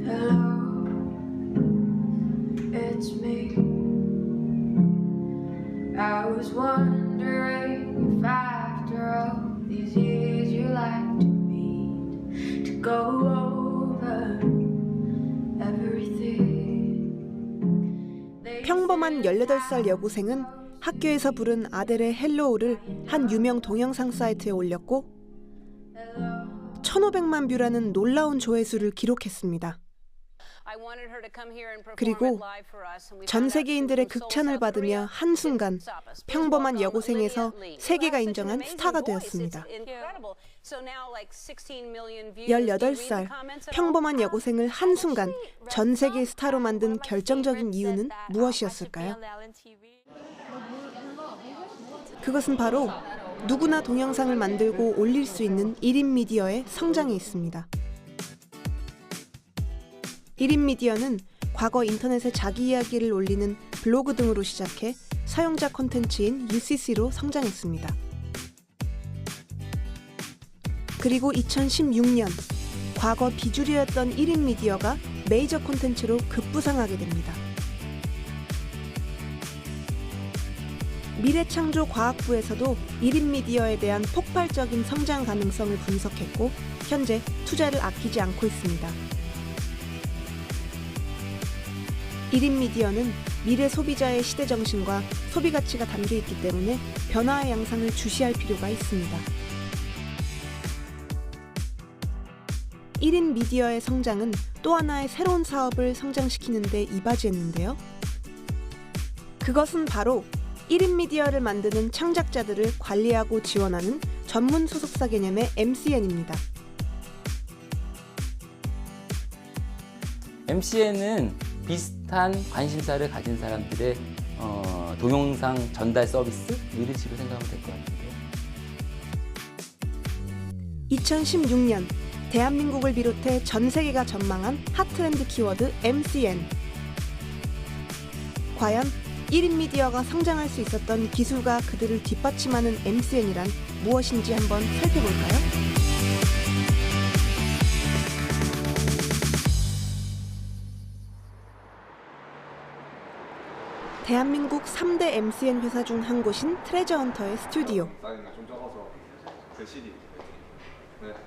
Hello, it's me. I was wondering if after all these years you like to meet to go over everything. 평범한 18살 여고생은 학교에서 부른 아델의 헬로우를 한 유명 동영상 사이트에 올렸고 1,500만 뷰라는 놀라운 조회수를 기록했습니다. 그리고 전 세계인들의 극찬을 받으며 한순간 평범한 여고생에서 세계가 인정한 스타가 되었습니다. 18살 평범한 여고생을 한순간 전 세계 스타로 만든 결정적인 이유는 무엇이었을까요? 그것은 바로 누구나 동영상을 만들고 올릴 수 있는 1인 미디어의 성장에 있습니다. 1인 미디어는 과거 인터넷에 자기 이야기를 올리는 블로그 등으로 시작해 사용자 콘텐츠인 UCC로 성장했습니다. 그리고 2016년 과거 비주류였던 1인 미디어가 메이저 콘텐츠로 급부상하게 됩니다. 미래창조과학부에서도 1인 미디어에 대한 폭발적인 성장 가능성을 분석했고 현재 투자를 아끼지 않고 있습니다. 1인 미디어는 미래 소비자의 시대 정신과 소비 가치가 담겨 있기 때문에 변화의 양상을 주시할 필요가 있습니다. 1인 미디어의 성장은 또 하나의 새로운 사업을 성장시키는 데 이바지했는데요. 그것은 바로 1인 미디어를 만드는 창작자들을 관리하고 지원하는 전문 소속사 개념의 MCN입니다. MCN은 비슷한 관심사를 가진 사람들의 동영상 전달 서비스? 이런 식으로 생각하면 될 것 같은데요. 2016년 대한민국을 비롯해 전 세계가 전망한 핫트렌드 키워드 MCN. 과연 1인 미디어가 성장할 수 있었던 기술과 그들을 뒷받침하는 MCN이란 무엇인지 한번 살펴볼까요? 대한민국 3대 MCN 회사 중 한 곳인 트레저헌터의 스튜디오.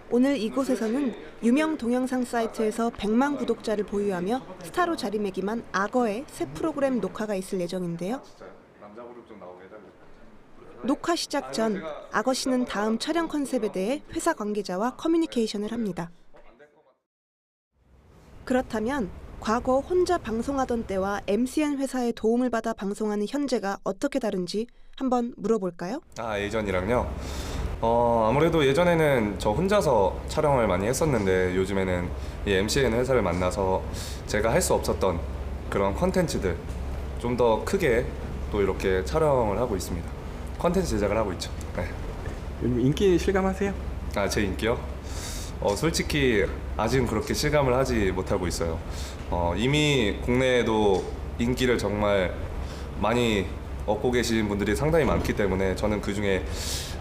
오늘 이곳에서는 유명 동영상 사이트에서 100만 구독자를 보유하며 스타로 자리매김한 악어의 새 프로그램 녹화가 있을 예정인데요. 녹화 시작 전 악어 씨는 다음 촬영 컨셉에 대해 회사 관계자와 커뮤니케이션을 합니다. 그렇다면 과거 혼자 방송하던 때와 MCN 회사의 도움을 받아 방송하는 현재가 어떻게 다른지 한번 물어볼까요? 예전이랑요? 아무래도 예전에는 저 혼자서 촬영을 많이 했었는데 요즘에는 이 MCN 회사를 만나서 제가 할 수 없었던 그런 컨텐츠들 좀 더 크게 또 이렇게 촬영을 하고 있습니다. 컨텐츠 제작을 하고 있죠. 네. 요즘 인기 실감하세요? 제 인기요? 솔직히 아직은 그렇게 실감을 하지 못하고 있어요. 이미 국내에도 인기를 정말 많이 얻고 계신 분들이 상당히 많기 때문에 저는 그 중에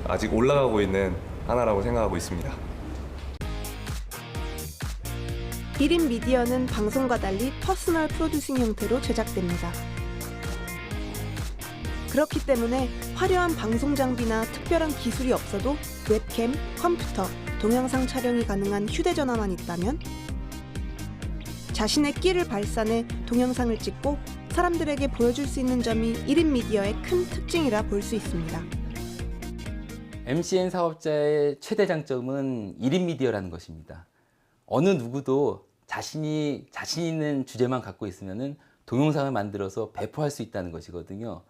아직 올라가고 있는 하나라고 생각하고 있습니다. 1인 미디어는 방송과 달리 퍼스널 프로듀싱 형태로 제작됩니다. 그렇기 때문에 화려한 방송 장비나 특별한 기술이 없어도 웹캠, 컴퓨터, 동영상 촬영이 가능한 휴대전화만 있다면 자신의 끼를 발산해 동영상을 찍고 사람들에게 보여줄 수 있는 점이 1인 미디어의 큰 특징이라 볼 수 있습니다. MCN 사업자의 최대 장점은 1인 미디어라는 것입니다. 어느 누구도 자신 있는 주제만 갖고 있으면 동영상을 만들어서 배포할 수 있다는 것이거든요.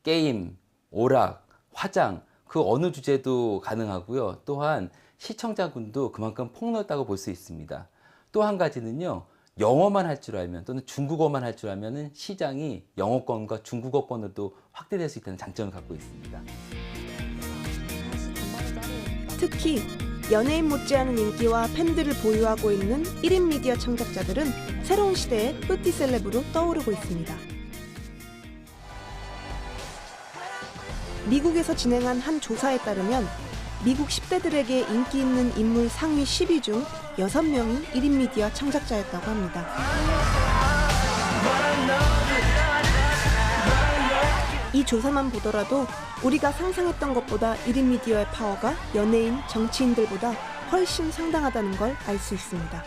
게임, 오락, 화장, 그 어느 주제도 가능하고요. 또한 시청자군도 그만큼 폭넓다고 볼 수 있습니다. 또 한 가지는요. 영어만 할 줄 알면 또는 중국어만 할 줄 알면 시장이 영어권과 중국어권으로도 확대될 수 있다는 장점을 갖고 있습니다. 특히 연예인 못지않은 인기와 팬들을 보유하고 있는 1인 미디어 창작자들은 새로운 시대의 뿌띠 셀럽으로 떠오르고 있습니다. 미국에서 진행한 한 조사에 따르면 미국 10대들에게 인기 있는 인물 상위 10위 중 6명이 1인 미디어 창작자였다고 합니다. 이 조사만 보더라도 우리가 상상했던 것보다 1인 미디어의 파워가 연예인, 정치인들보다 훨씬 상당하다는 걸 알 수 있습니다.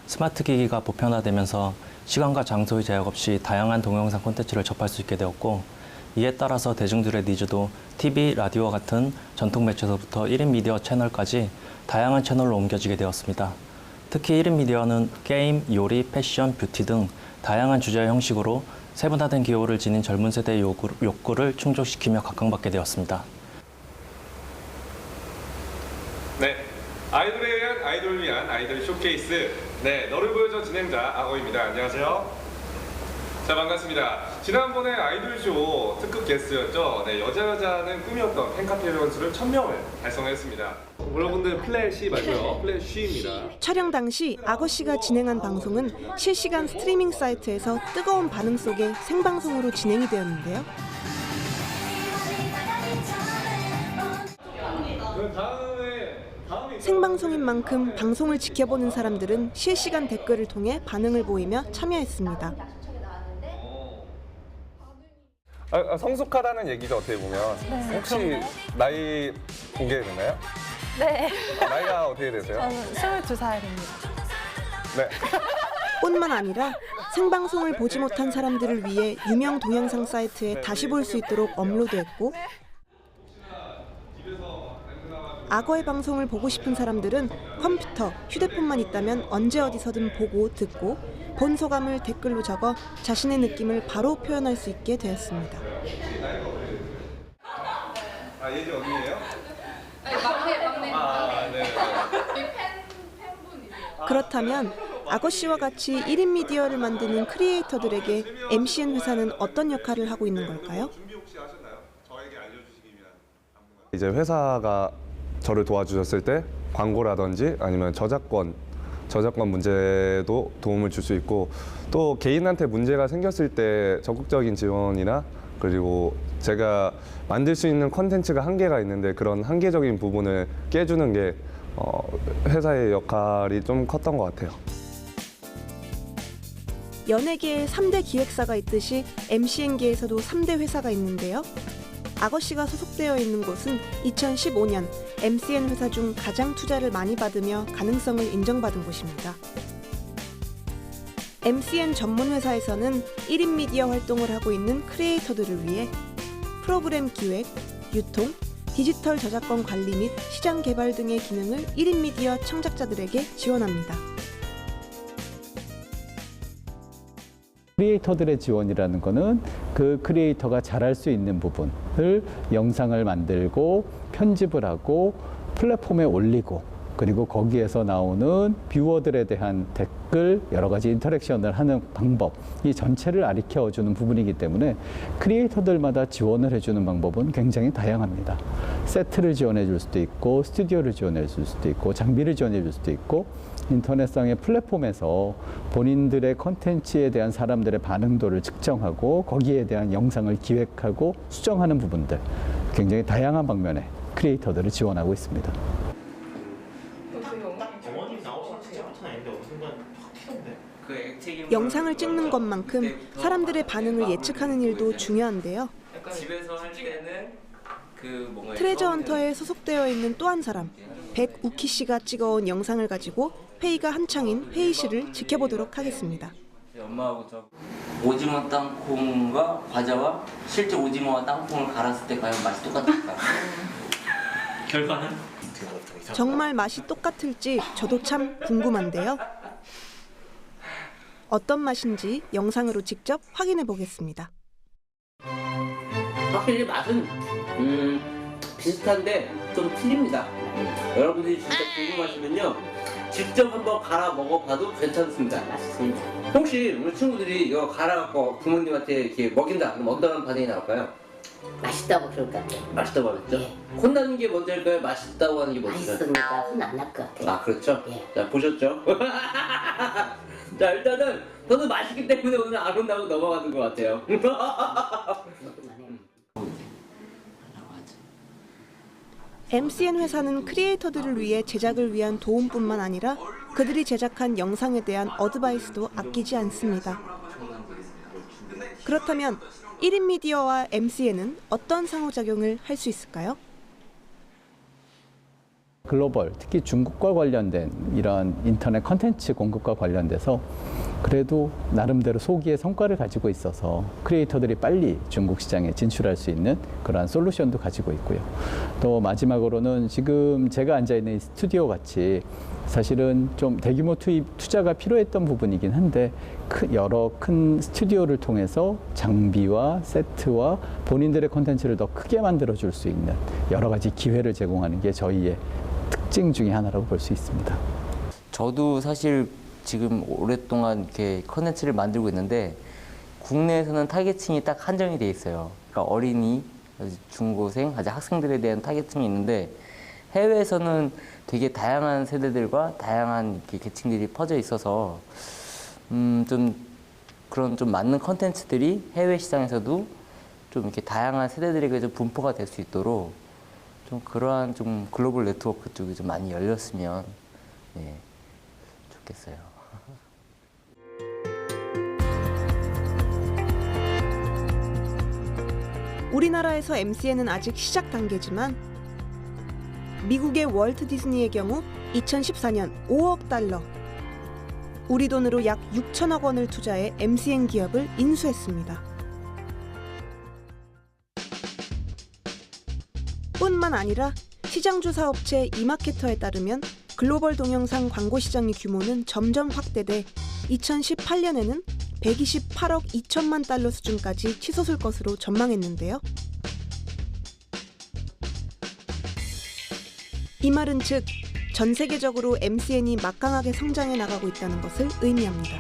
스마트 기기가 보편화되면서 시간과 장소의 제약 없이 다양한 동영상 콘텐츠를 접할 수 있게 되었고, 이에 따라서 대중들의 니즈도 TV, 라디오와 같은 전통 매체에서부터 1인 미디어 채널까지 다양한 채널로 옮겨지게 되었습니다. 특히 1인 미디어는 게임, 요리, 패션, 뷰티 등 다양한 주제 형식으로 세분화된 기호를 지닌 젊은 세대의 욕구를 충족시키며 각광받게 되었습니다. 네, 아이돌에 의한 아이돌을 위한 아이돌 쇼케이스. 네, 너를 보여줘 진행자 악어입니다. 안녕하세요. 자, 반갑습니다. 지난번에 아이돌쇼 특급 게스트였죠. 네, 여자는 꿈이었던 팬카페 회원수를 1000명을 달성했습니다. 여러분들 플래시 말고요. 플래시입니다. 촬영 당시 악어 씨가 진행한 방송은 실시간 스트리밍 사이트에서 뜨거운 반응 속에 생방송으로 진행이 되었는데요. 생방송인 만큼 방송을 지켜보는 사람들은 실시간 댓글을 통해 반응을 보이며 참여했습니다. 성숙하다는 얘기죠, 어떻게 보면. 네, 혹시 나이 공개해도 되나요? 네. 나이가 어떻게 되세요? 저는 22살입니다. 네. 뿐만 아니라 생방송을 보지 못한 사람들을 위해 유명 동영상 사이트에 다시 볼 수 있도록 업로드했고, 악어의 방송을 보고 싶은 사람들은 컴퓨터, 휴대폰만 있다면 언제 어디서든 보고 듣고 본 소감을 댓글로 적어 자신의 느낌을 바로 표현할 수 있게 되었습니다. 예지 언니예요? 막내. 네. 그렇다면 악어 씨와 같이 1인 미디어를 만드는 크리에이터들에게 MCN 회사는 어떤 역할을 하고 있는 걸까요? 준비 혹시 하셨나요? 저에게 알려주시기 위한 안무가. 이제 회사가 저를 도와주셨을 때 광고라든지 아니면 저작권 문제도 도움을 줄 수 있고, 또 개인한테 문제가 생겼을 때 적극적인 지원이나, 그리고 제가 만들 수 있는 컨텐츠가 한계가 있는데 그런 한계적인 부분을 깨주는 게 회사의 역할이 좀 컸던 것 같아요. 연예계에 3대 기획사가 있듯이 MCN계에서도 3대 회사가 있는데요. 악어 씨가 소속되어 있는 곳은 2015년 MCN 회사 중 가장 투자를 많이 받으며 가능성을 인정받은 곳입니다. MCN 전문 회사에서는 1인 미디어 활동을 하고 있는 크리에이터들을 위해 프로그램 기획, 유통, 디지털 저작권 관리 및 시장 개발 등의 기능을 1인 미디어 창작자들에게 지원합니다. 크리에이터들의 지원이라는 거는 그 크리에이터가 잘할 수 있는 부분을 영상을 만들고 편집을 하고 플랫폼에 올리고, 그리고 거기에서 나오는 뷰어들에 대한 댓글, 여러 가지 인터랙션을 하는 방법, 이 전체를 가르쳐주는 부분이기 때문에 크리에이터들마다 지원을 해주는 방법은 굉장히 다양합니다. 세트를 지원해 줄 수도 있고, 스튜디오를 지원해 줄 수도 있고, 장비를 지원해 줄 수도 있고, 인터넷상의 플랫폼에서 본인들의 컨텐츠에 대한 사람들의 반응도를 측정하고 거기에 대한 영상을 기획하고 수정하는 부분들, 굉장히 다양한 방면의 크리에이터들을 지원하고 있습니다. 영상을 찍는 것만큼 사람들의 반응을 예측하는 일도 중요한데요. 집에서 할 때는 트레저 헌터에 소속되어 있는 또 한 사람, 백우키 씨가 찍어온 영상을 가지고 회의가 한창인 회의실을 지켜보도록 하겠습니다. 엄마하고 저 오징어 땅콩과 과자와 실제 오징어와 땅콩을 갈았을 때 과연 맛이 똑같을까? 결과는? 정말 맛이 똑같을지 저도 참 궁금한데요. 어떤 맛인지 영상으로 직접 확인해 보겠습니다. 확실히 맛은 비슷한데 좀 틀립니다. 여러분들이 진짜 궁금하시면요, 직접 한번 갈아 먹어봐도 괜찮습니다. 맛있습니다. 혹시 우리 친구들이 이거 갈아갖고 부모님한테 이렇게 먹인다 그럼 어떤 반응이 나올까요? 맛있다고 그럴 것 같아요. 맛있다고 하겠죠? 예. 혼나는 게 먼저일까요? 맛있다고 하는 게 먼저일까요? 맛있으니까 혼 안 날 것 같아요. 아, 그렇죠? 예. 자, 보셨죠? 자, 일단은 저도 맛있기 때문에 오늘 안 혼나고 넘어가는 것 같아요. MCN 회사는 크리에이터들을 위해 제작을 위한 도움뿐만 아니라 그들이 제작한 영상에 대한 어드바이스도 아끼지 않습니다. 그렇다면 1인 미디어와 MCN은 어떤 상호작용을 할 수 있을까요? 글로벌, 특히 중국과 관련된 이런 인터넷 컨텐츠 공급과 관련돼서 그래도 나름대로 소기의 성과를 가지고 있어서 크리에이터들이 빨리 중국 시장에 진출할 수 있는 그러한 솔루션도 가지고 있고요. 또 마지막으로는 지금 제가 앉아있는 이 스튜디오 같이 사실은 좀 대규모 투자가 필요했던 부분이긴 한데 여러 큰 스튜디오를 통해서 장비와 세트와 본인들의 콘텐츠를 더 크게 만들어줄 수 있는 여러 가지 기회를 제공하는 게 저희의 특징 중에 하나라고 볼 수 있습니다. 저도 사실 지금 오랫동안 이렇게 컨텐츠를 만들고 있는데 국내에서는 타겟층이 딱 한정이 돼 있어요. 그러니까 어린이, 중고생, 아직 학생들에 대한 타겟층이 있는데 해외에서는 되게 다양한 세대들과 다양한 이렇게 계층들이 퍼져 있어서 좀 그런 좀 맞는 컨텐츠들이 해외 시장에서도 좀 이렇게 다양한 세대들에게 좀 분포가 될 수 있도록 좀 그러한 좀 글로벌 네트워크 쪽이 좀 많이 열렸으면 네, 좋겠어요. 우리나라에서 MCN은 아직 시작 단계지만 미국의 월트 디즈니의 경우 2014년 5억 달러, 우리 돈으로 약 6천억 원을 투자해 MCN 기업을 인수했습니다. 뿐만 아니라 시장조사 업체 이마케터에 따르면 글로벌 동영상 광고 시장의 규모는 점점 확대돼 2018년에는 128억 2천만 달러 수준까지 치솟을 것으로 전망했는데요. 이 말은 즉 전 세계적으로 MCN이 막강하게 성장해 나가고 있다는 것을 의미합니다.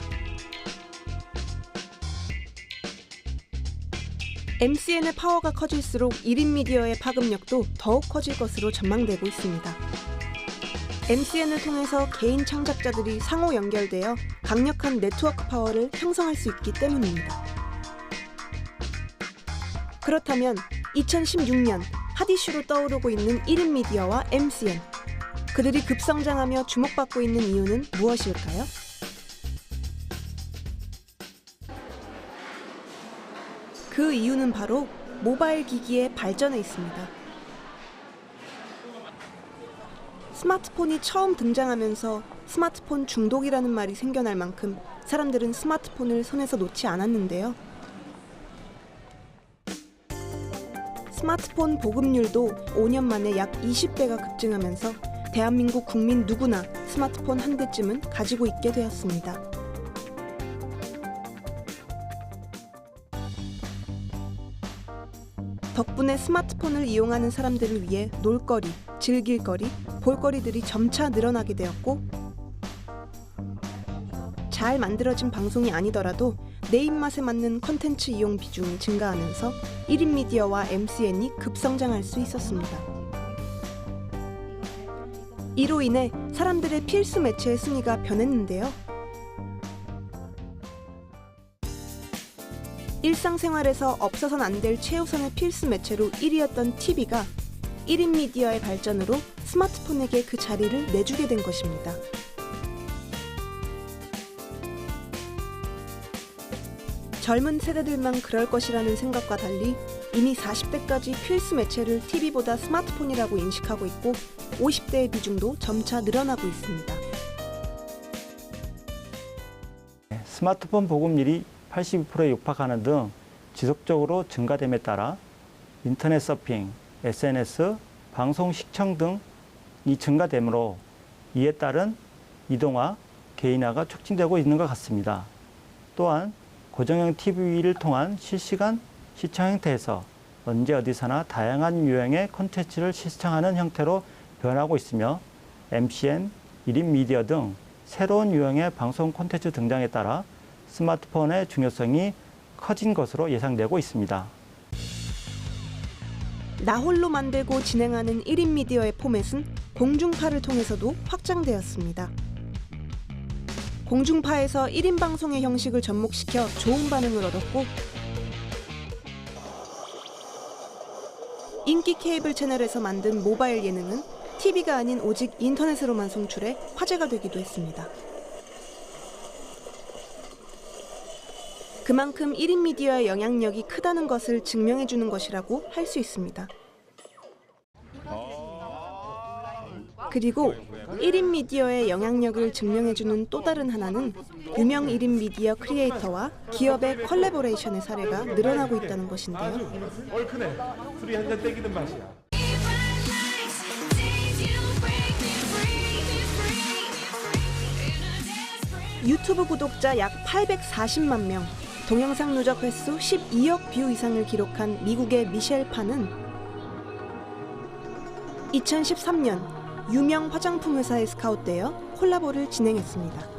MCN의 파워가 커질수록 1인 미디어의 파급력도 더욱 커질 것으로 전망되고 있습니다. MCN을 통해서 개인 창작자들이 상호 연결되어 강력한 네트워크 파워를 형성할 수 있기 때문입니다. 그렇다면 2016년 핫 이슈로 떠오르고 있는 1인 미디어와 MCN, 그들이 급성장하며 주목받고 있는 이유는 무엇일까요? 그 이유는 바로 모바일 기기의 발전에 있습니다. 스마트폰이 처음 등장하면서 스마트폰 중독이라는 말이 생겨날 만큼 사람들은 스마트폰을 손에서 놓지 않았는데요. 스마트폰 보급률도 5년 만에 약 20배가 급증하면서 대한민국 국민 누구나 스마트폰 한 대쯤은 가지고 있게 되었습니다. 덕분에 스마트폰을 이용하는 사람들을 위해 놀거리, 즐길거리, 볼거리들이 점차 늘어나게 되었고, 잘 만들어진 방송이 아니더라도 내 입맛에 맞는 컨텐츠 이용 비중이 증가하면서 1인 미디어와 MCN이 급성장할 수 있었습니다. 이로 인해 사람들의 필수 매체의 순위가 변했는데요. 일상생활에서 없어서는 안 될 최우선의 필수 매체로 1위였던 TV가 1인 미디어의 발전으로 스마트폰에게 그 자리를 내주게 된 것입니다. 젊은 세대들만 그럴 것이라는 생각과 달리 이미 40대까지 필수 매체를 TV보다 스마트폰이라고 인식하고 있고 50대의 비중도 점차 늘어나고 있습니다. 스마트폰 보급률이 82%에 육박하는 등 지속적으로 증가됨에 따라 인터넷 서핑, SNS, 방송 시청 등이 증가되므로 이에 따른 이동화, 개인화가 촉진되고 있는 것 같습니다. 또한 고정형 TV를 통한 실시간 시청 형태에서 언제 어디서나 다양한 유형의 콘텐츠를 시청하는 형태로 변하고 있으며 MCN, 1인 미디어 등 새로운 유형의 방송 콘텐츠 등장에 따라 스마트폰의 중요성이 커진 것으로 예상되고 있습니다. 나홀로 만들고 진행하는 1인 미디어의 포맷은 공중파를 통해서도 확장되었습니다. 공중파에서 1인 방송의 형식을 접목시켜 좋은 반응을 얻었고, 인기 케이블 채널에서 만든 모바일 예능은 TV가 아닌 오직 인터넷으로만 송출해 화제가 되기도 했습니다. 그만큼 1인 미디어의 영향력이 크다는 것을 증명해주는 것이라고 할 수 있습니다. 그리고 1인 미디어의 영향력을 증명해주는 또 다른 하나는 유명 1인 미디어 크리에이터와 기업의 컬래버레이션의 사례가 늘어나고 있다는 것인데요. 얼큰해. 술이 한 잔 땡기는 맛이야. 유튜브 구독자 약 840만 명, 동영상 누적 횟수 12억 뷰 이상을 기록한 미국의 미셸 판은 2013년 유명 화장품 회사에 스카웃되어 콜라보를 진행했습니다.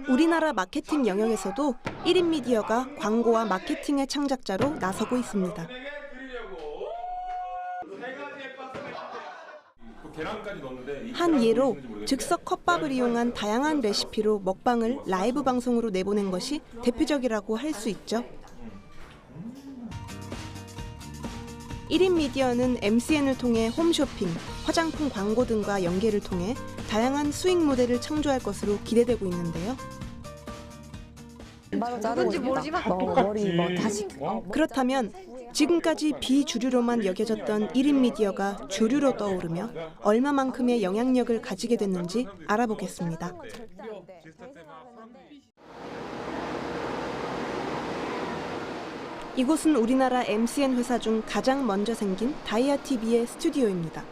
우리나라 마케팅 영역에서도 1인 미디어가 광고와 마케팅의 창작자로 나서고 있습니다. 한 예로 즉석 컵밥을 이용한 다양한 레시피로 먹방을 라이브 방송으로 내보낸 것이 대표적이라고 할 수 있죠. 1인 미디어는 MCN을 통해 홈쇼핑, 화장품 광고 등과 연계를 통해 다양한 수익 모델을 창조할 것으로 기대되고 있는데요. 누군지 모르지만 머리 다시 그렇다면 지금까지 비주류로만 여겨졌던 1인 미디어가 주류로 떠오르며 얼마만큼의 영향력을 가지게 됐는지 알아보겠습니다. 이곳은 우리나라 MCN 회사 중 가장 먼저 생긴 다이아TV의 스튜디오입니다.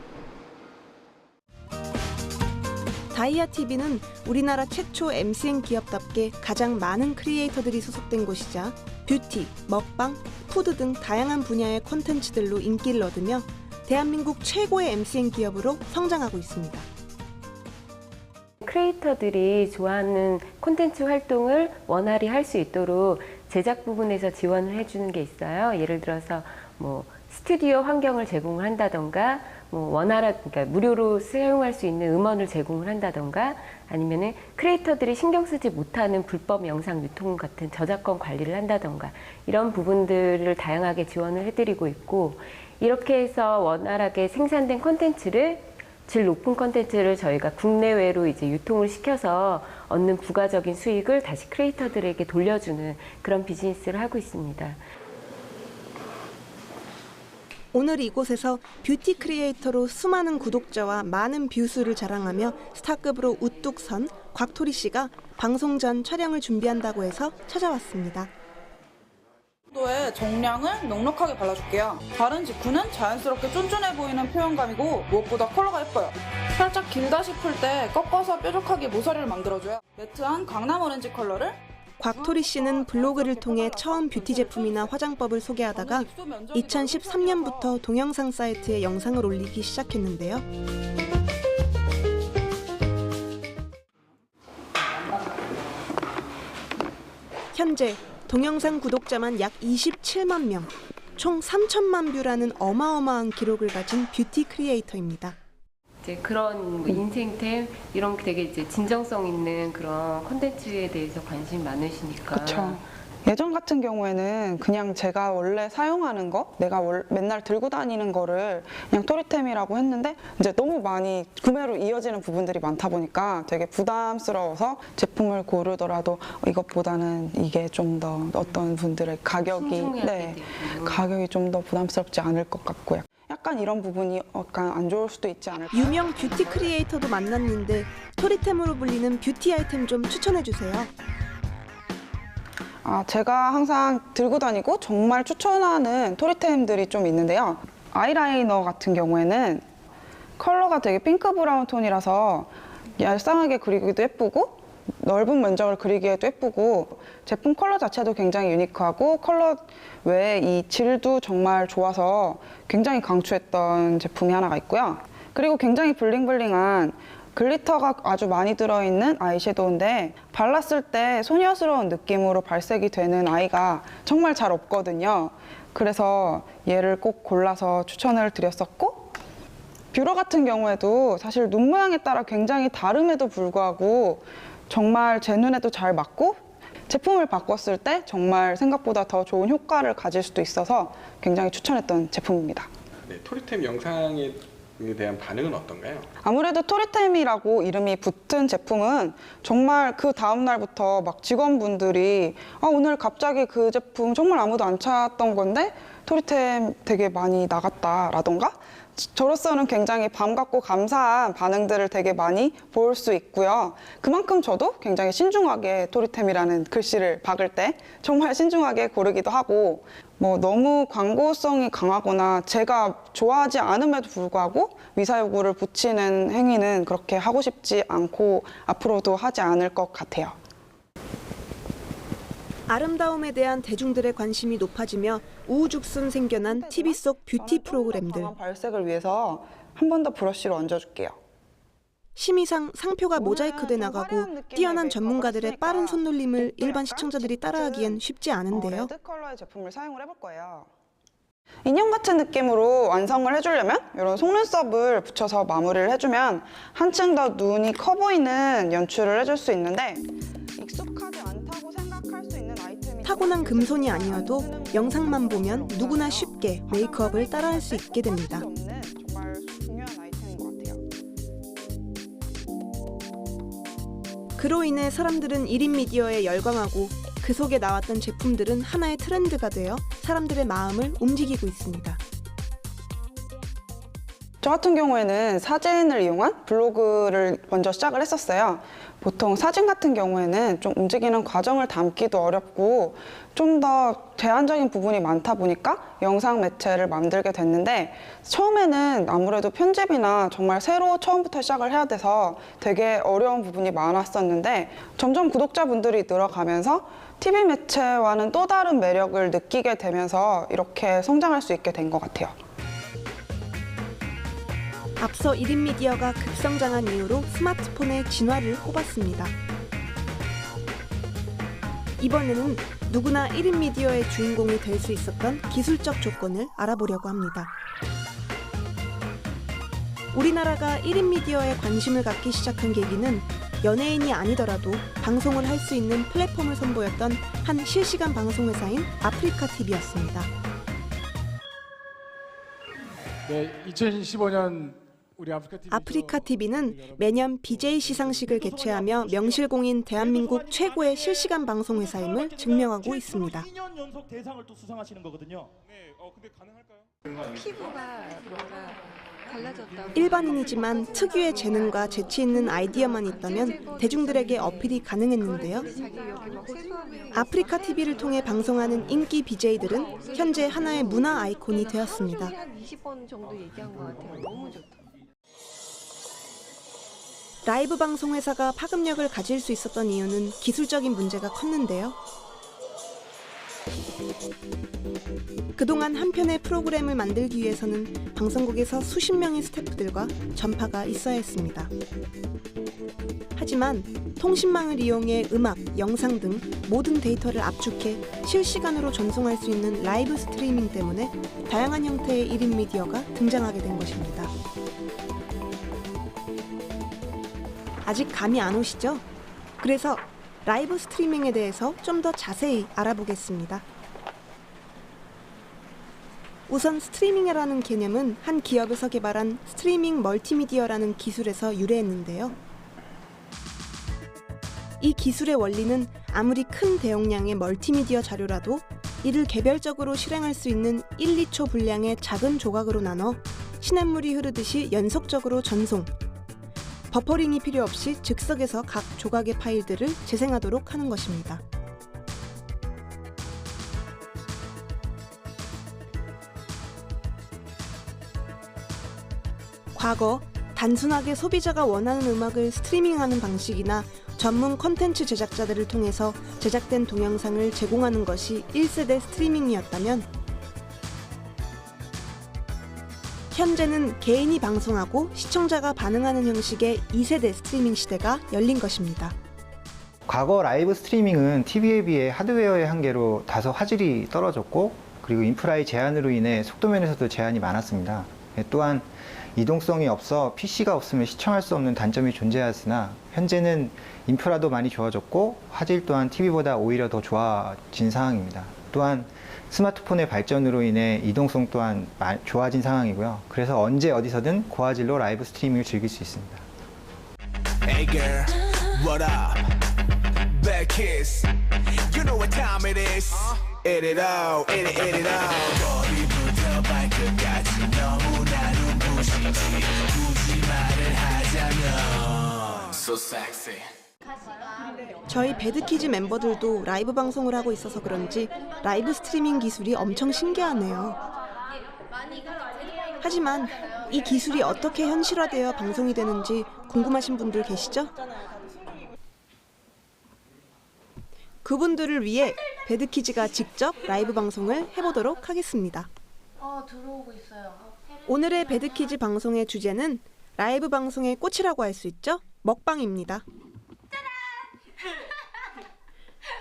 다이아TV는 우리나라 최초 MCN 기업답게 가장 많은 크리에이터들이 소속된 곳이자 뷰티, 먹방, 푸드 등 다양한 분야의 콘텐츠들로 인기를 얻으며 대한민국 최고의 MCN 기업으로 성장하고 있습니다. 크리에이터들이 좋아하는 콘텐츠 활동을 원활히 할 수 있도록 제작 부분에서 지원을 해주는 게 있어요. 예를 들어서 스튜디오 환경을 제공을 한다던가 그러니까 무료로 사용할 수 있는 음원을 제공을 한다던가 아니면은 크리에이터들이 신경 쓰지 못하는 불법 영상 유통 같은 저작권 관리를 한다던가 이런 부분들을 다양하게 지원을 해드리고 있고 이렇게 해서 원활하게 생산된 콘텐츠를 질 높은 콘텐츠를 저희가 국내외로 이제 유통을 시켜서 얻는 부가적인 수익을 다시 크리에이터들에게 돌려주는 그런 비즈니스를 하고 있습니다. 오늘 이곳에서 뷰티 크리에이터로 수많은 구독자와 많은 뷰수를 자랑하며 스타급으로 우뚝 선 곽토리 씨가 방송 전 촬영을 준비한다고 해서 찾아왔습니다. 도에 정량을 넉넉하게 발라줄게요. 바른 직후는 자연스럽게 쫀쫀해 보이는 표현감이고 무엇보다 컬러가 예뻐요. 살짝 길다 싶을 때 꺾어서 뾰족하게 모서리를 만들어줘요. 매트한 강남 오렌지 컬러를 곽토리 씨는 블로그를 통해 처음 뷰티 제품이나 화장법을 소개하다가 2013년부터 동영상 사이트에 영상을 올리기 시작했는데요. 현재 동영상 구독자만 약 27만 명, 총 3천만 뷰라는 어마어마한 기록을 가진 뷰티 크리에이터입니다. 이제 그런 인생템 이런 되게 이제 진정성 있는 그런 콘텐츠에 대해서 관심 많으시니까. 그렇죠. 예전 같은 경우에는 그냥 제가 원래 사용하는 거, 내가 맨날 들고 다니는 거를 그냥 토리템이라고 했는데 이제 너무 많이 구매로 이어지는 부분들이 많다 보니까 되게 부담스러워서 제품을 고르더라도 이것보다는 이게 좀 더 어떤 분들의 가격이 가격이 좀 더 부담스럽지 않을 것 같고요. 약간 이런 부분이 약간 안 좋을 수도 있지 않을까. 유명 뷰티 크리에이터도 만났는데 토리템으로 불리는 뷰티 아이템 좀 추천해주세요. 제가 항상 들고 다니고 정말 추천하는 토리템들이 좀 있는데요. 아이라이너 같은 경우에는 컬러가 되게 핑크 브라운 톤이라서 얄쌍하게 그리기도 예쁘고 넓은 면적을 그리기에도 예쁘고 제품 컬러 자체도 굉장히 유니크하고 컬러 외에 이 질도 정말 좋아서 굉장히 강추했던 제품이 하나가 있고요. 그리고 굉장히 블링블링한 글리터가 아주 많이 들어있는 아이섀도우인데 발랐을 때 소녀스러운 느낌으로 발색이 되는 아이가 정말 잘 없거든요. 그래서 얘를 꼭 골라서 추천을 드렸었고 뷰러 같은 경우에도 사실 눈 모양에 따라 굉장히 다름에도 불구하고 정말 제 눈에도 잘 맞고 제품을 바꿨을 때 정말 생각보다 더 좋은 효과를 가질 수도 있어서 굉장히 추천했던 제품입니다. 네, 토리템 영상에 대한 반응은 어떤가요? 아무래도 토리템이라고 이름이 붙은 제품은 정말 그 다음 날부터 막 직원분들이 오늘 갑자기 그 제품 정말 아무도 안 찾던 건데 토리템 되게 많이 나갔다라던가 저로서는 굉장히 반갑고 감사한 반응들을 되게 많이 볼 수 있고요. 그만큼 저도 굉장히 신중하게 토리템이라는 글씨를 박을 때 정말 신중하게 고르기도 하고 뭐 너무 광고성이 강하거나 제가 좋아하지 않음에도 불구하고 위사 요구를 붙이는 행위는 그렇게 하고 싶지 않고 앞으로도 하지 않을 것 같아요. 아름다움에 대한 대중들의 관심이 높아지며 우후죽순 생겨난 TV 속 뷰티 프로그램들. 발색을 위해서 한 번 더 브러쉬로 얹어줄게요. 심의상 상표가 모자이크돼 나가고 뛰어난 전문가들의 빠른 손놀림을 일반 시청자들이 따라하기엔 쉽지 않은데요. 레드 컬러의 제품을 사용을 해볼 거예요. 인형 같은 느낌으로 완성을 해주려면 이런 속눈썹을 붙여서 마무리를 해주면 한층 더 눈이 커 보이는 연출을 해줄 수 있는데 익숙하지 않다고 생각할 수 있는 아이템이 타고난 금손이 아니어도 영상만 보면 누구나 쉽게 메이크업을 따라할 수 있게 됩니다. 정말 중요한 아이템인 것 같아요. 그로 인해 사람들은 1인 미디어에 열광하고 그 속에 나왔던 제품들은 하나의 트렌드가 되어 사람들의 마음을 움직이고 있습니다. 저 같은 경우에는 사진을 이용한 블로그를 먼저 시작을 했었어요. 보통 사진 같은 경우에는 좀 움직이는 과정을 담기도 어렵고 좀 더 제한적인 부분이 많다 보니까 영상 매체를 만들게 됐는데 처음에는 아무래도 편집이나 정말 새로 처음부터 시작을 해야 돼서 되게 어려운 부분이 많았었는데 점점 구독자분들이 늘어가면서 TV 매체와는 또 다른 매력을 느끼게 되면서 이렇게 성장할 수 있게 된 것 같아요. 앞서 1인 미디어가 급성장한 이후로 스마트폰의 진화를 꼽았습니다. 이번에는 누구나 1인 미디어의 주인공이 될 수 있었던 기술적 조건을 알아보려고 합니다. 우리나라가 1인 미디어에 관심을 갖기 시작한 계기는 연예인이 아니더라도 방송을 할 수 있는 플랫폼을 선보였던 한 실시간 방송회사인 아프리카TV였습니다. 네, 2015년 우리 아프리카TV는 매년 BJ 시상식을 개최하며 명실공인 대한민국 최고의 실시간 방송회사임을 증명하고 있습니다. 2년 연속 대상을 또 수상하시는 거거든요. 네, 근데 가능할까요? 피부가 뭔가 달라졌다고. 일반인이지만 특유의 재능과 재치 있는 아이디어만 있다면 대중들에게 어필이 가능했는데요. 아프리카TV를 통해 방송하는 인기 BJ들은 현재 하나의 문화 아이콘이 되었습니다. 한 20번 정도 얘기한 것 같아요. 너무 좋다. 라이브 방송 회사가 파급력을 가질 수 있었던 이유는 기술적인 문제가 컸는데요. 그동안 한 편의 프로그램을 만들기 위해서는 방송국에서 수십 명의 스태프들과 전파가 있어야 했습니다. 하지만 통신망을 이용해 음악, 영상 등 모든 데이터를 압축해 실시간으로 전송할 수 있는 라이브 스트리밍 때문에 다양한 형태의 1인 미디어가 등장하게 된 것입니다. 아직 감이 안 오시죠? 그래서 라이브 스트리밍에 대해서 좀 더 자세히 알아보겠습니다. 우선 스트리밍이라는 개념은 한 기업에서 개발한 스트리밍 멀티미디어라는 기술에서 유래했는데요. 이 기술의 원리는 아무리 큰 대용량의 멀티미디어 자료라도 이를 개별적으로 실행할 수 있는 1, 2초 분량의 작은 조각으로 나눠 시냇물이 흐르듯이 연속적으로 전송, 버퍼링이 필요 없이 즉석에서 각 조각의 파일들을 재생하도록 하는 것입니다. 과거 단순하게 소비자가 원하는 음악을 스트리밍하는 방식이나 전문 콘텐츠 제작자들을 통해서 제작된 동영상을 제공하는 것이 1세대 스트리밍이었다면 현재는 개인이 방송하고 시청자가 반응하는 형식의 2세대 스트리밍 시대가 열린 것입니다. 과거 라이브 스트리밍은 TV에 비해 하드웨어의 한계로 다소 화질이 떨어졌고 그리고 인프라의 제한으로 인해 속도 면에서도 제한이 많았습니다. 또한 이동성이 없어 PC가 없으면 시청할 수 없는 단점이 존재하으나 현재는 인프라도 많이 좋아졌고 화질 또한 TV보다 오히려 더 좋아진 상황입니다. 또한 스마트폰의 발전으로 인해 이동성 또한 좋아진 상황이고요. 그래서 언제 어디서든 고화질로 라이브 스트리밍을 즐길 수 있습니다. Hey girl, what up? Bad kiss. You know what time it is. Eat it all, eat it all. 머리부터 발끝까지 너무나 눈부시지. 굳이 말을 하자면 so sexy. 저희 배드키즈 멤버들도 라이브 방송을 하고 있어서 그런지 라이브 스트리밍 기술이 엄청 신기하네요. 하지만 이 기술이 어떻게 현실화되어 방송이 되는지 궁금하신 분들 계시죠? 그분들을 위해 배드키즈가 직접 라이브 방송을 해보도록 하겠습니다. 들어오고 있어요. 오늘의 배드키즈 방송의 주제는 라이브 방송의 꽃이라고 할 수 있죠? 먹방입니다.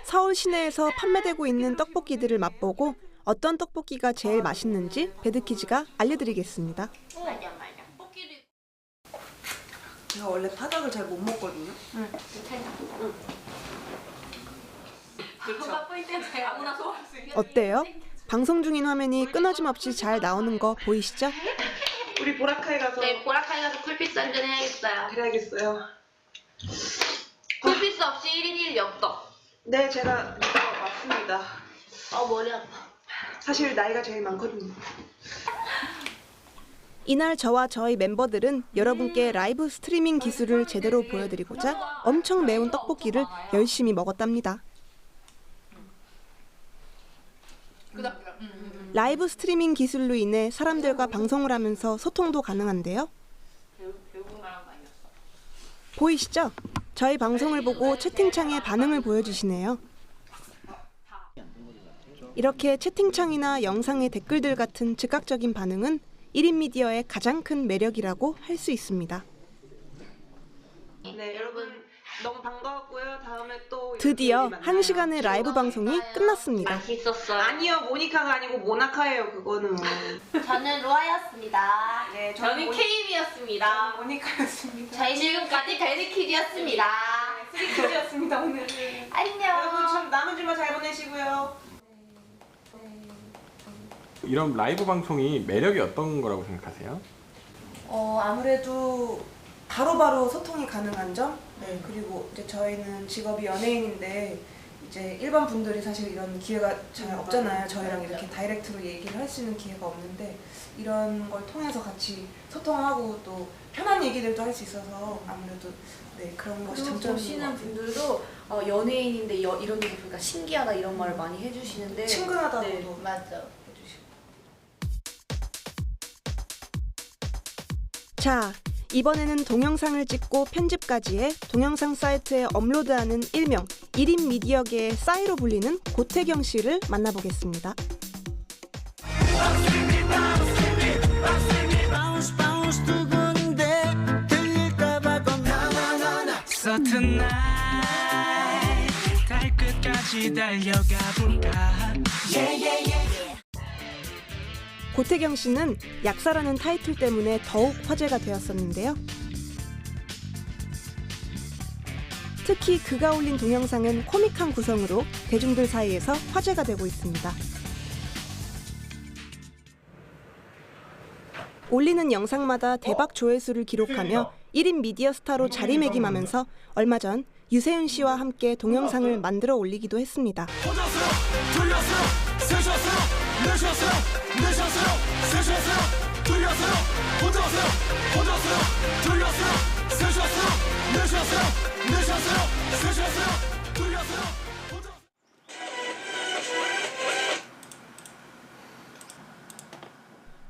서울 시내에서 판매되고 있는 떡볶이들을 맛보고 어떤 떡볶이가 제일 맛있는지 배드키즈가 알려드리겠습니다. 제가 원래 파닭을 잘 못 먹거든요. 어때요? 방송 중인 화면이 끊어짐 없이 잘 나오는 거 보이시죠? 우리 보라카이 가서 네, 보라카이 가서 쿨피스 한잔 해야겠어요. 그래야겠어요. 쿨피스 없이 1인 1 엽떡. 네, 제가 왔습니다. 머리 아파. 사실 나이가 제일 많거든요. 이날 저와 저희 멤버들은 여러분께 라이브 스트리밍 기술을 제대로 보여드리고자 엄청 매운 떡볶이를 열심히 먹었답니다. 라이브 스트리밍 기술로 인해 사람들과 방송을 하면서 소통도 가능한데요. 보이시죠? 저희 방송을 보고 채팅창에 반응을 보여주시네요. 이렇게 채팅창이나 영상의 댓글들 같은 즉각적인 반응은 1인 미디어의 가장 큰 매력이라고 할 수 있습니다. 네, 여러분 너무 반가웠고요. 다음에 또 드디어 1시간의 라이브 방송이 끝났습니다. 맛있었어요. 아니요, 모니카가 아니고 모나카예요. 그거는. 저는 로아였습니다. 네, 저는 케이미였습니다. 모니카였습니다. 저희 지금까지 배드키즈였습니다. 스리키즈였습니다 오늘은. 안녕. 여러분 참 남은 주말 잘 보내시고요. 이런 라이브 방송이 매력이 어떤 거라고 생각하세요? 아무래도 바로바로 소통이 가능한 점? 네, 그리고 이제 저희는 직업이 연예인인데 이제 일반 분들이 사실 이런 기회가 잘 없잖아요. 저희랑 이렇게 다이렉트로 얘기를 할 수 있는 기회가 없는데 이런 걸 통해서 같이 소통하고 또 편한 얘기들도 할 수 있어서 아무래도 네, 그런 것이 장점인 것 보시는 같아요. 분들도 연예인인데 이런 얘기 보니까 신기하다 이런 말을 많이 해주시는데 친근하다고도 네, 맞아. 자, 이번에는 동영상을 찍고 편집까지 해 동영상 사이트에 업로드하는 일명 1인 미디어계의 싸이로 불리는 고태경 씨를 만나보겠습니다. 고태경 씨는 약사라는 타이틀 때문에 더욱 화제가 되었었는데요. 특히 그가 올린 동영상은 코믹한 구성으로 대중들 사이에서 화제가 되고 있습니다. 올리는 영상마다 대박 조회수를 기록하며 1인 미디어 스타로 자리매김하면서 얼마 전 유세윤 씨와 함께 동영상을 만들어 올리기도 했습니다.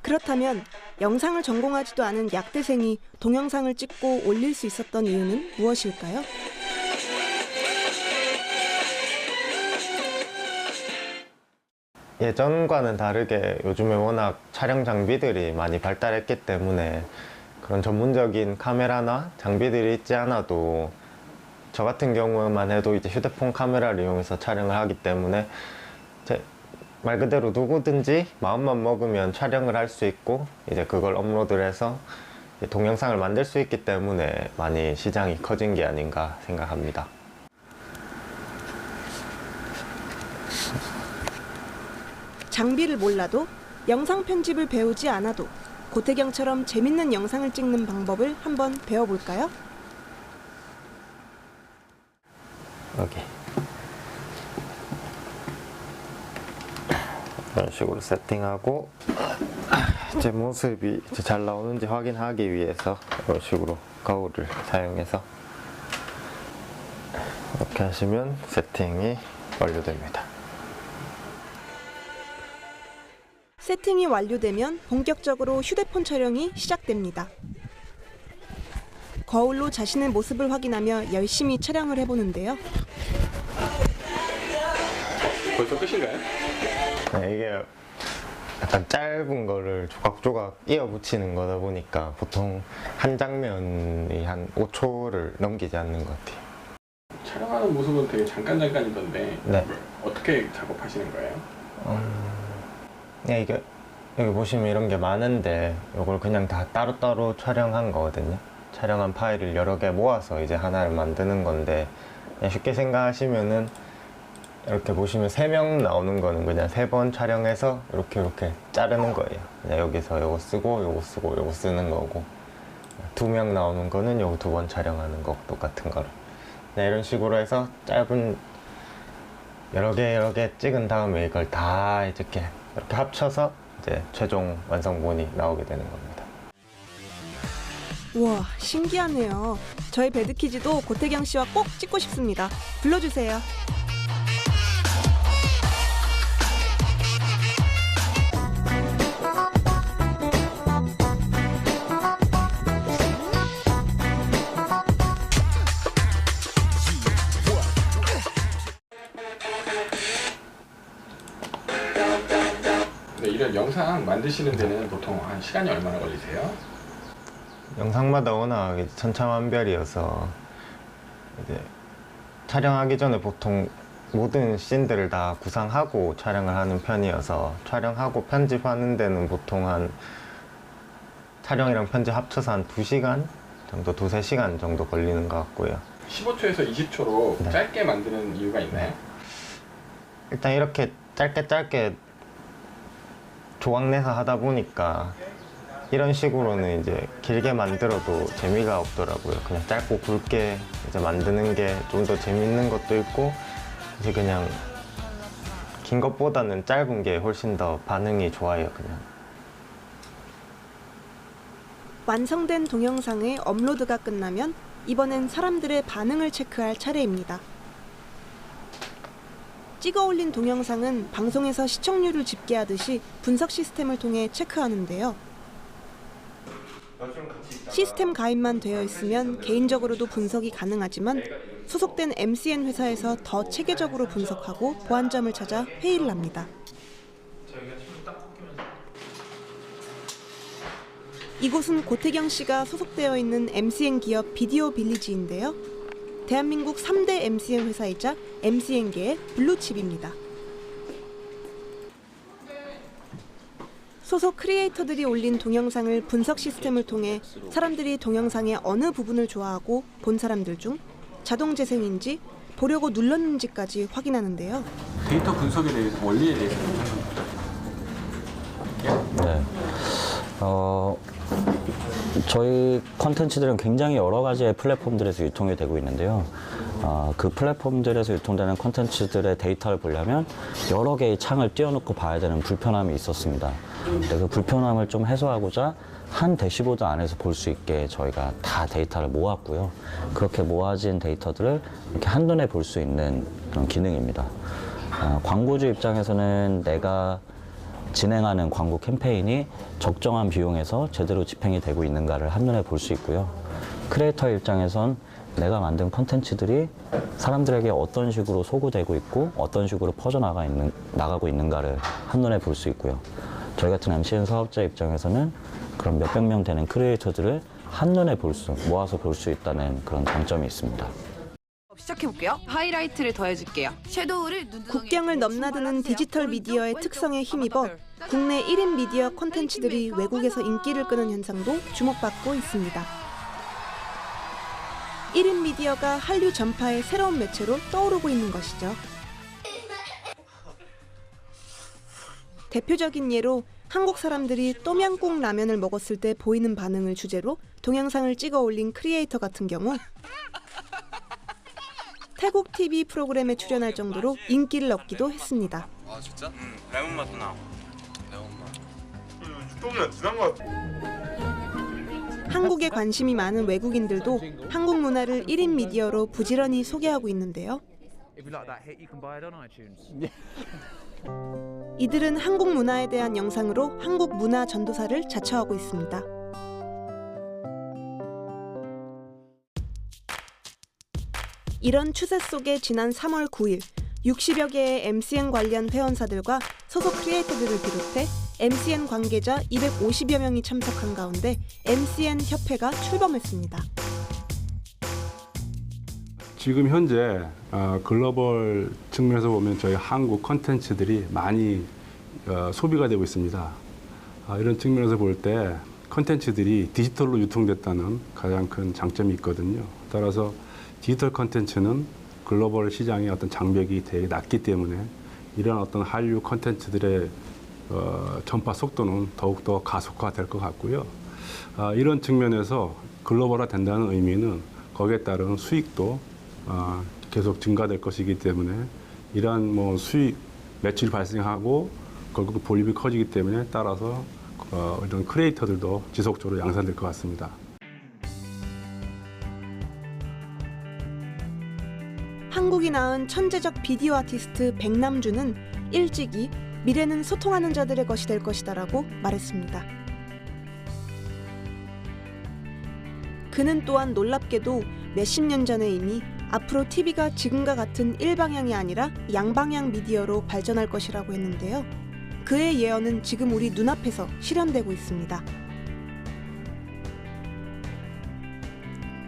그렇다면 영상을 전공하지도 않은 약대생이 동영상을 찍고 올릴 수 있었던 이유는 무엇일까요? 예전과는 다르게 요즘에 워낙 촬영 장비들이 많이 발달했기 때문에 그런 전문적인 카메라나 장비들이 있지 않아도 저 같은 경우만 해도 이제 휴대폰 카메라를 이용해서 촬영을 하기 때문에 말 그대로 누구든지 마음만 먹으면 촬영을 할 수 있고 이제 그걸 업로드를 해서 동영상을 만들 수 있기 때문에 많이 시장이 커진 게 아닌가 생각합니다. 장비를 몰라도 영상 편집을 배우지 않아도 고태경처럼 재밌는 영상을 찍는 방법을 한번 배워볼까요? 여기 이런 식으로 세팅하고 제 모습이 잘 나오는지 확인하기 위해서 이런 식으로 거울을 사용해서 이렇게 하시면 세팅이 완료됩니다. 세팅이 완료되면 본격적으로 휴대폰 촬영이 시작됩니다. 거울로 자신의 모습을 확인하며 열심히 촬영을 해보는데요. 벌써 끝인가요? 네, 이게 약간 짧은 거를 조각조각 이어 붙이는 거다 보니까 보통 한 장면이 한 5초를 넘기지 않는 것 같아요. 촬영하는 모습은 되게 잠깐이던데 네. 어떻게 작업하시는 거예요? 네, 이게 여기 보시면 이런 게 많은데 이걸 그냥 다 따로따로 촬영한 거거든요. 촬영한 파일을 여러 개 모아서 이제 하나를 만드는 건데 그냥 쉽게 생각하시면은 이렇게 보시면 3명 나오는 거는 그냥 3번 촬영해서 이렇게 자르는 거예요. 그냥 여기서 요거 쓰고 요거 쓰고 요거 쓰는 거고 2명 나오는 거는 요거 2번 촬영하는 거 똑같은 거로 그냥 이런 식으로 해서 짧은 여러 개 찍은 다음에 이걸 다 이렇게 합쳐서 이제 최종 완성본이 나오게 되는 겁니다. 우와, 신기하네요. 저희 배드키즈도 고태경 씨와 꼭 찍고 싶습니다. 불러주세요. 네, 이런 영상 만드시는 데는 보통 한 시간이 얼마나 걸리세요? 영상마다 워낙 천차만별이어서 이제 촬영하기 전에 보통 모든 씬들을 다 구상하고 촬영을 하는 편이어서 촬영하고 편집하는 데는 보통 한 촬영이랑 편집 합쳐서 한 2시간 정도, 2-3시간 정도 걸리는 것 같고요. 15초에서 20초로 네. 짧게 만드는 이유가 있나요? 일단 이렇게 짧게 조각내서 하다 보니까 이런 식으로는 이제 길게 만들어도 재미가 없더라고요. 그냥 짧고 굵게 이제 만드는 게 좀 더 재밌는 것도 있고 이제 그냥 긴 것보다는 짧은 게 훨씬 더 반응이 좋아요. 그냥. 완성된 동영상의 업로드가 끝나면 이번엔 사람들의 반응을 체크할 차례입니다. 찍어 올린 동영상은 방송에서 시청률을 집계하듯이 분석 시스템을 통해 체크하는데요. 시스템 가입만 되어 있으면 개인적으로도 분석이 가능하지만 소속된 MCN 회사에서 더 체계적으로 분석하고 보완점을 찾아 회의를 합니다. 이곳은 고태경 씨가 소속되어 있는 MCN 기업 비디오 빌리지인데요. 대한민국 3대 MCN 회사이자 MCN계의 블루칩입니다. 소속 크리에이터들이 올린 동영상을 분석 시스템을 통해 사람들이 동영상의 어느 부분을 좋아하고 본 사람들 중 자동 재생인지 보려고 눌렀는지까지 확인하는데요. 데이터 분석에 대해서 원리에 대해서 좀 설명 부탁드립니다. 네. 저희 콘텐츠들은 굉장히 여러 가지의 플랫폼들에서 유통이 되고 있는데요. 그 플랫폼들에서 유통되는 콘텐츠들의 데이터를 보려면 여러 개의 창을 띄워놓고 봐야 되는 불편함이 있었습니다. 근데 그 불편함을 좀 해소하고자 한 대시보드 안에서 볼 수 있게 저희가 다 데이터를 모았고요. 그렇게 모아진 데이터들을 이렇게 한눈에 볼 수 있는 그런 기능입니다. 광고주 입장에서는 내가 진행하는 광고 캠페인이 적정한 비용에서 제대로 집행이 되고 있는가를 한눈에 볼 수 있고요. 크리에이터 입장에선 내가 만든 콘텐츠들이 사람들에게 어떤 식으로 소구되고 있고 어떤 식으로 나가고 있는가를 한눈에 볼 수 있고요. 저희 같은 MCN 사업자 입장에서는 그런 몇백 명 되는 크리에이터들을 한눈에 모아서 볼 수 있다는 그런 장점이 있습니다. 시작해볼게요. 하이라이트를 더해줄게요. 섀도우를 국경을 넘나드는 디지털 미디어의 특성에 힘입어 국내 1인 미디어 콘텐츠들이 외국에서 인기를 끄는 현상도 주목받고 있습니다. 1인 미디어가 한류 전파의 새로운 매체로 떠오르고 있는 것이죠. 대표적인 예로 한국 사람들이 똠양꿍 라면을 먹었을 때 보이는 반응을 주제로 동영상을 찍어 올린 크리에이터 같은 경우 태국 TV 프로그램에 출연할 정도로 인기를 얻기도 했습니다. 아 진짜? 레몬 맛도 나. 레몬 맛. 식동이랑 진한 것 같아. 한국에 관심이 많은 외국인들도 한국 문화를 1인 미디어로 부지런히 소개하고 있는데요. 이들은 한국 문화에 대한 영상으로 한국 문화 전도사를 자처하고 있습니다. 이런 추세 속에 지난 3월 9일 60여 개의 MCN 관련 회원사들과 소속 크리에이터들을 비롯해 MCN 관계자 250여 명이 참석한 가운데 MCN 협회가 출범했습니다. 지금 현재 글로벌 측면에서 보면 저희 한국 콘텐츠들이 많이 소비가 되고 있습니다. 이런 측면에서 볼 때 콘텐츠들이 디지털로 유통됐다는 가장 큰 장점이 있거든요. 따라서 디지털 콘텐츠는 글로벌 시장의 어떤 장벽이 되게 낮기 때문에 이런 어떤 한류 콘텐츠들의 전파 속도는 더욱더 가속화될 것 같고요. 이런 측면에서 글로벌화 된다는 의미는 거기에 따른 수익도 계속 증가될 것이기 때문에 이러한 수익, 매출이 발생하고 결국 볼륨이 커지기 때문에 따라서 이런 크리에이터들도 지속적으로 양산될 것 같습니다. 한국이 낳은 천재적 비디오 아티스트 백남주는 일찍이 미래는 소통하는 자들의 것이 될 것이다라고 말했습니다. 그는 또한 놀랍게도 몇십 년 전에 이미 앞으로 TV가 지금과 같은 일방향이 아니라 양방향 미디어로 발전할 것이라고 했는데요. 그의 예언은 지금 우리 눈앞에서 실현되고 있습니다.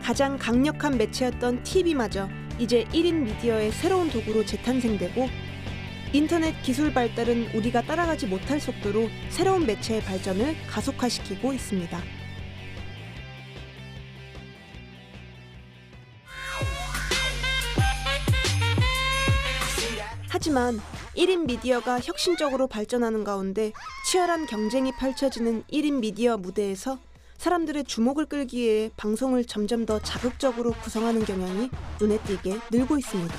가장 강력한 매체였던 TV마저 이제 1인 미디어의 새로운 도구로 재탄생되고 인터넷 기술 발달은 우리가 따라가지 못할 속도로 새로운 매체의 발전을 가속화시키고 있습니다. 하지만 1인 미디어가 혁신적으로 발전하는 가운데 치열한 경쟁이 펼쳐지는 1인 미디어 무대에서 사람들의 주목을 끌기 위해 방송을 점점 더 자극적으로 구성하는 경향이 눈에 띄게 늘고 있습니다.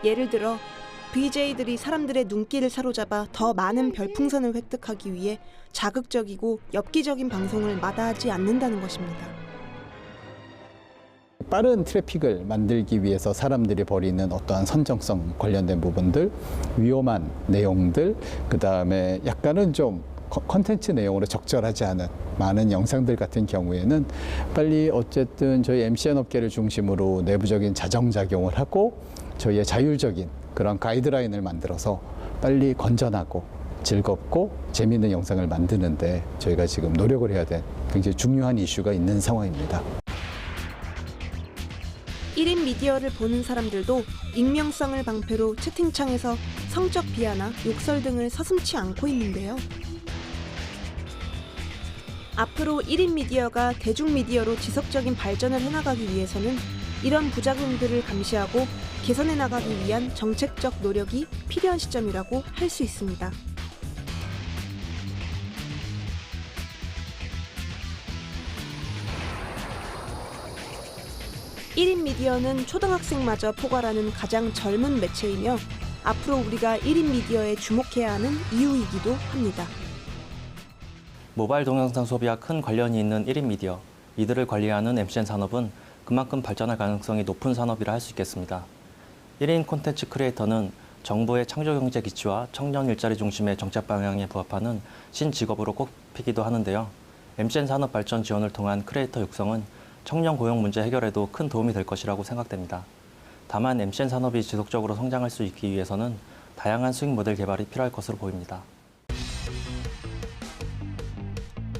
예를 들어 VJ들이 사람들의 눈길을 사로잡아 더 많은 별풍선을 획득하기 위해 자극적이고 엽기적인 방송을 마다하지 않는다는 것입니다. 빠른 트래픽을 만들기 위해서 사람들이 벌이는 어떠한 선정성 관련된 부분들, 위험한 내용들, 그 다음에 약간은 좀 컨텐츠 내용으로 적절하지 않은 많은 영상들 같은 경우에는 빨리 어쨌든 저희 MCN 업계를 중심으로 내부적인 자정작용을 하고 저희의 자율적인 그런 가이드라인을 만들어서 빨리 건전하고 즐겁고 재미있는 영상을 만드는데 저희가 지금 노력을 해야 될 굉장히 중요한 이슈가 있는 상황입니다. 1인 미디어를 보는 사람들도 익명성을 방패로 채팅창에서 성적 비하나 욕설 등을 서슴지 않고 있는데요. 앞으로 1인 미디어가 대중 미디어로 지속적인 발전을 해나가기 위해서는 이런 부작용들을 감시하고 개선해 나가기 위한 정책적 노력이 필요한 시점이라고 할 수 있습니다. (1인) 미디어는 초등학생마저 포괄하는 가장 젊은 매체이며 앞으로 우리가 1인 미디어에 주목해야 하는 이유이기도 합니다. 모바일 동영상 소비와 큰 관련이 있는 1인 미디어, 이들을 관리하는 MCN 산업은 그만큼 발전할 가능성이 높은 산업이라 할 수 있겠습니다. 1인 콘텐츠 크리에이터는 정부의 창조경제 기치와 청년 일자리 중심의 정책 방향에 부합하는 신직업으로 꼽히기도 하는데요. MCN 산업 발전 지원을 통한 크리에이터 육성은 청년 고용 문제 해결에도 큰 도움이 될 것이라고 생각됩니다. 다만 MCN 산업이 지속적으로 성장할 수 있기 위해서는 다양한 수익 모델 개발이 필요할 것으로 보입니다.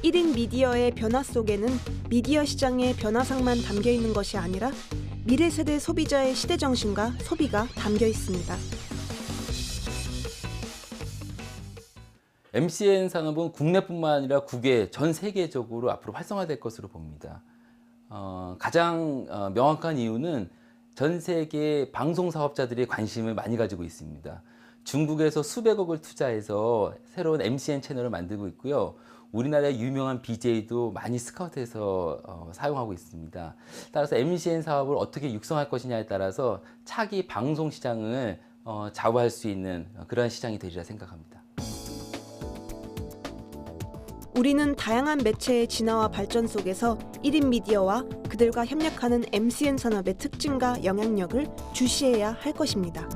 1인 미디어의 변화 속에는 미디어 시장의 변화상만 담겨 있는 것이 아니라 미래 세대 소비자의 시대 정신과 소비가 담겨 있습니다. MCN 산업은 국내뿐만 아니라 국외 전 세계적으로 앞으로 활성화될 것으로 봅니다. 가장 명확한 이유는 전 세계 방송 사업자들이 관심을 많이 가지고 있습니다. 중국에서 수백억을 투자해서 새로운 MCN 채널을 만들고 있고요. 우리나라의 유명한 BJ도 많이 스카우트해서 사용하고 있습니다. 따라서 MCN 사업을 어떻게 육성할 것이냐에 따라서 차기 방송 시장을 좌우할 수 있는 그러한 시장이 되리라 생각합니다. 우리는 다양한 매체의 진화와 발전 속에서 1인 미디어와 그들과 협력하는 MCN 산업의 특징과 영향력을 주시해야 할 것입니다.